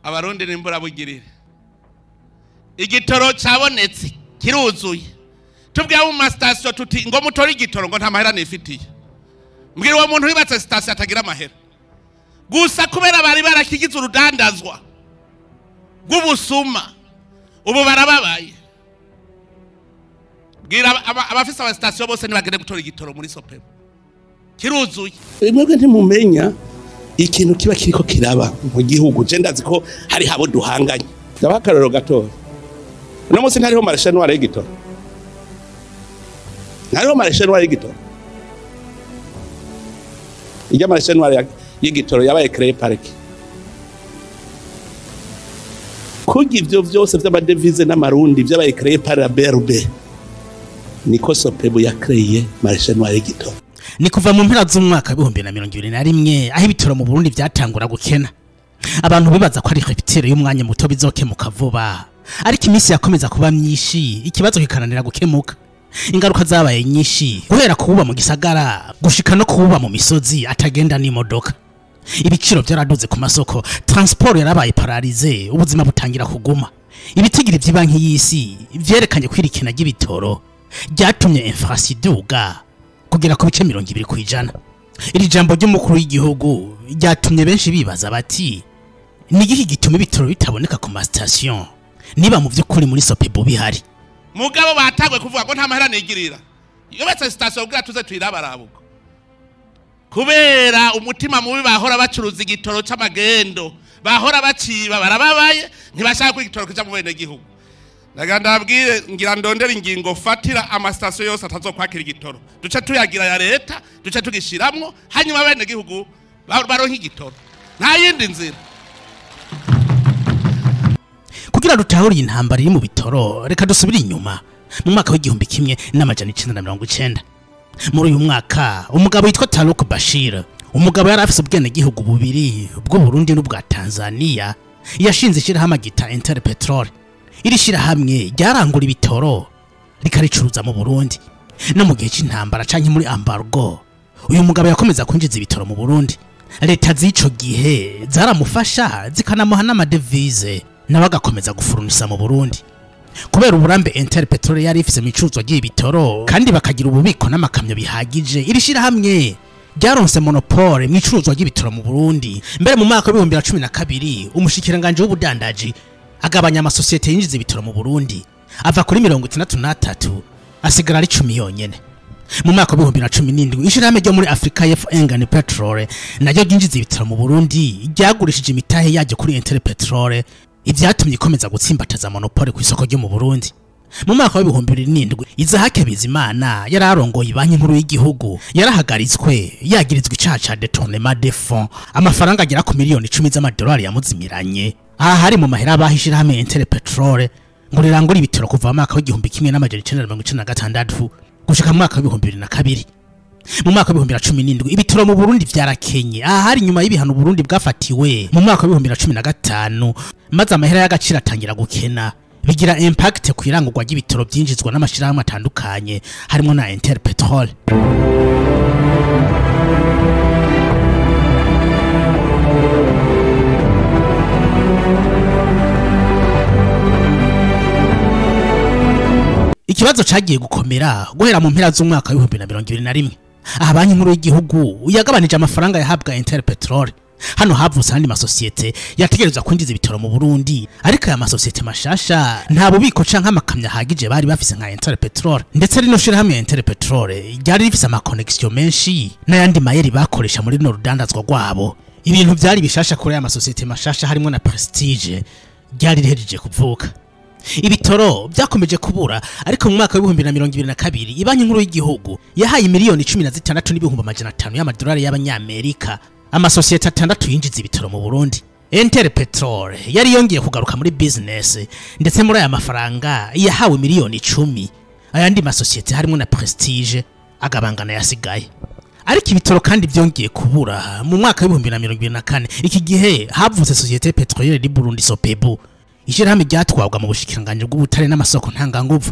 abarundi nimbura bugirire igitoro cabonetse kiruzuye tubwiye mu station tuti ngo mutori igitoro ngo nta mahera nifitiye mbwira uwo muntu wibatse station atagira amahera gusa kubera bari barakigize urudandazwa rw'ubusuma ubu barababaye bwira abafisa aba station bose nibagende gutora igitoro muri Sopebu kiruzuye mwebwe ntimumenya ikintu kiba kiriko kiraba mu gihugu je ndazi ko hari habo duhanganye ndabakaroro gatoya no munsi ntariho mareshanwa y'igitoro ntariho mareshanwa y'igitoro ijya mareshanwa y'igitoro yabaye créé par qui kugira ivyo vyose vy'amadevize n'amarundi vyabaye créé par la BRB niko Sopebu ya créé mareshanwa y'igitoro ni kuva mu mpera z'umwaka 2021 aho ibitoro mu Burundi byatangura gukena abantu bibaza ko ari repetire y'umwanya muto bizokemuka vuba ariko iminsi yakomeza kuba myinshi ikibazo kikananira gukemuka ingaruka zabaye nyinshi guhera kububa mu gisagara gushika no kububa mu misozi atagenda n'imodoka ibiciro byaraduze ku masoko transport yarabaye paralize ubuzima butangira kuguma ibitigiri by'ibanki y'isi vyerekanye kwirikina ry'ibitoro byatumye infrastructure kugira ku bice 20% iri jambo ry'umukuru w'igihugu ryatumye benshi bibaza bati ni iki gituma ibitoro bitaboneka ku ma station niba mu by'ukuri muri Sopebu bihari mugabo batagwe kuvuga ko nta mahera nigirira iyo betse station bwa tuze twirabarabuko kubera umutima mubi bahora bacuruza igitoro c'amagendo bahora baciba barababaye ntibashaka kwigitoro kija mu bene gihugu ndabwire ngira ndondera ingingo fatira ama station yose atazokwakira igitoro duce tuyagira ya leta duce tugishiramwo hanyuma bene gihugu baronka igitoro nta yindi nzira kugira dutahura intambara iri mu bitoro reka dusubire inyuma mu mwaka w'igihumbi kimwe n'amajana 1990 muri uyu mwaka umugabo witwa Taluk Bashir umugabo yari afise ubwene gihugu bubiri bwo Burundi n'ubwa Tanzania yashinze ishirahamwe gita Interpetrol iri shirahamwe ryarangura ibitoro rikaricuruza mu Burundi no mu gihe c'intambara canke muri embargo uyu mugabo yakomeza kwinjiza ibitoro mu Burundi leta z'ico gihe zaramufasha zikanamuha n'amadevize nabagakomeza gufurunisa mu Burundi kubera uburambe Interpetrol yari ifise micuruzwa y'ibitoro kandi bakagira ububiko n'amakamyo bihagije iri shirahamwe ryaronse monopole mwicuruzwa y'ibitoro mu Burundi mbere mu mwaka wa 2012 umushikiranganje w'ubudandaji agabanya amasosiyete yinjiza ibitoro mu Burundi ava kuri 63 asigara ari 10 yonyene mu mwaka wa 2017 ishirahamwe ryo muri Afrika y'Epfo Engane Petrol naryo ryinjiza ibitoro mu Burundi ryagurishije imitahe yaryo kuri Interpetrol ivyatumye ikomeza gutsimbataza monopole ku isoko ryo mu Burundi mu mwaka wa 2007 Izahake Bizimana yararongoye banki nkuru y'igihugu yarahagaritswe yagirizwe icaha ca détournement de fonds amafaranga agera ku miliyoni 10 z'amadolari yamuzimiranye aha hari mu mahera bahishira hamwe Interpetrol ngo rirangura ibitoro kuva mu mwaka w'igihumbi kimwe n'amajana 1996 gushika mu mwaka wa 2002 mu mwaka wa 2017 ibitoro mu Burundi vyarakenye aha hari nyuma y'ibihano Burundi bwafatiwe mu mwaka wa 2015 maze amahera y'agaciro atangira gukena bigira impact ku irangurwa ry'ibitoro byinjizwa n'amashirahamwe atandukanye harimo na Interpetrol ikibazo cagiye gukomera guhera mu mpera z'umwaka wa 2021 aha banki nkuru y'igihugu yagabanije amafaranga yahabwa Interpetrol hano havutse andi masosiyete yategereza kwinjiza ibitoro mu Burundi ariko aya masosiyete mashasha nta bubiko canke amakamyo hagije bari bafise nka Interpetrol ndetse rino shirahamwe Interpetrol ryari rifise ama connection menshi n'ayandi mayeri bakoresha muri no rudandazwa rwabo ibintu byari bishasha kuri aya masosiyete mashasha harimo na Prestige ryari rihejeje kuvuka ibitoro byakomeje kubura ariko mu mwaka wa 2022 ibanki nkuru y'igihugu yahaye miliyoni 16 n'ibihumbi 500 y'amadolari y'abanyamerika amasosiyete 6 yinjiza ibitoro mu Burundi Interpetrol yari yongeye kugaruka muri business ndetse muri aya mafaranga yahawe miliyoni 10 ayandi masosiyete harimo na Prestige agabangana yasigaye ariko ibitoro kandi byongeye kubura mu mwaka wa 2024 iki gihe havutse societe pétrolière du Burundi Sopebu ishirahamwe ryatwagwa mu bushikiranganje bw'ubutare n'amasoko ntanganguvu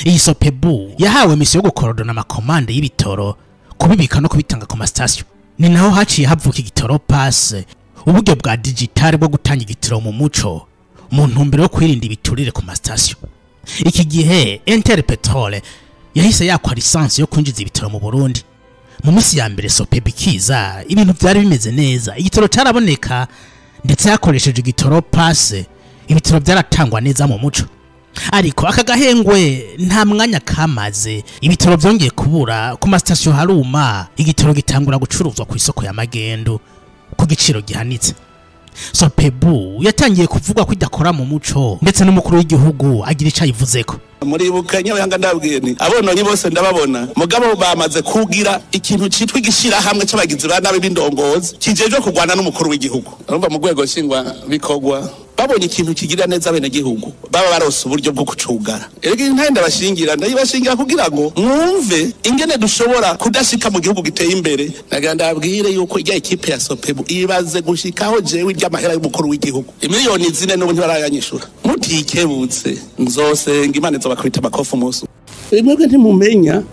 iyi Sopebu yahawe misiyo yo gukorodona amakomande y'ibitoro kubibika no kubitanga ku ma station ni naho haciye havuka igitoro pass uburyo bwa digitale bwo gutanga igitoro mu muco mu ntumbero yo kwirinda ibiturire ku masitasiyo. Iki gihe Interpetrol yahise yakwa lisansi yo kwinjiza ibitoro mu Burundi. Mu minsi ya mbere Sopebu ikiza ibintu byari bimeze neza, igitoro caraboneka ndetse yakoresheje igitoro passe, ibitoro byaratangwa neza mu muco. Ariko akagahengwe nta mwanya kamaze, ibitoro byongeye kubura ku masitasiyo haruma, igitoro gitangura gucuruzwa ku isoko ya magendo ku giciro gihanitse. Sopebu yatangiye kuvugwa ko idakora mu muco ndetse n'umukuru w'igihugu agira ica yivuzeko. Muri bukanya yanga ndabwiye ni abononye bose ndababona mugabo bamaze kugira ikintu citwa igishira hamwe c'abagizi ba nabi b'indongozi kijeje kugwana n'umukuru w'igihugu. Urumva mu rwego shingwa bikogwa babonye ikintu kigira neza bene gihugu baba barose uburyo bwo kucugara. Erega ntaye ndabashingira ndayibashingira kugira ngo mwumve ingene dushobora kudashika mu gihugu giteye imbere. Naganda abwire yuko ijya ekipe ya Sopebu ibaze gushikaho jewe ry'amahera y'umukuru w'igihugu imiliyoni 4 n'ubu ntibarayanyishura. Mutikebutse nzosenga Imana bakwita makofu musu. Mwebwe ntimumenya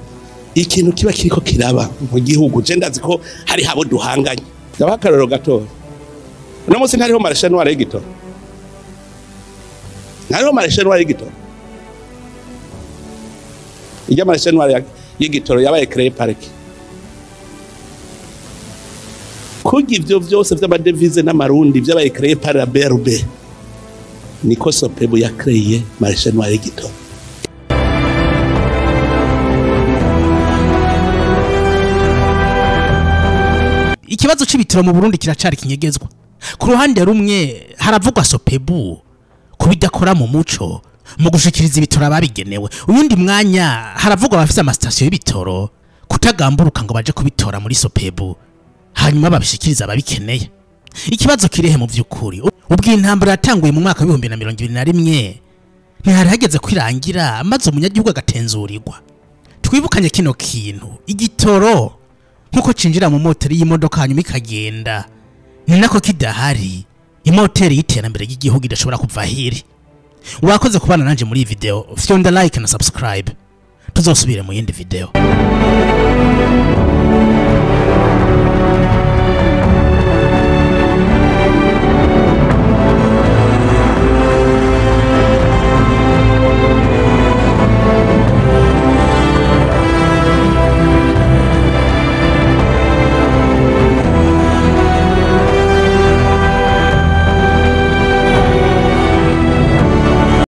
ikintu kiba kiriko kiraba mu gihugu. Je ndazi ko hari habo duhanganye. Ndabakaroro gato. Uno munsi ntariho marashanwa y'igitoro. Ntariho marashanwa y'igitoro. Ijya marashanwa y'igitoro yabaye créé par qui? Kugira ivyo vyose vy'amadevize n'amarundi vyabaye créé par la BRB. Niko Sopebu ya créé marashanwa y'igitoro. Ikibazo c'ibitoro mu Burundi kiracari kinyegezwa. Ku ruhande rumwe haravugwa Sopebu kubidakora mu muco mu gushikiriza ibitoro ababigenewe. Uyundi mwanya haravugwa abafite amasitasiyo y'ibitoro kutagamburuka ngo baje kubitora muri Sopebu hanyuma babishikiriza ababikeneye. Ikibazo kirehe mu vy'ukuri ubwo intambara yatanguye mu mwaka wa 2021 ntihari hageze kwirangira maze umunyagihugu agatenzurirwa. Twibukanye kino kintu igitoro nkuko cinjira mu moteri y'imodoka hanyuma ikagenda ni nako kidahari imoteri y'iterambere ry'igihugu idashobora kuva hiri. Wakoze kubana nanje muri iyi video, fyonda like na subscribe. Tuzosubire mu yindi video.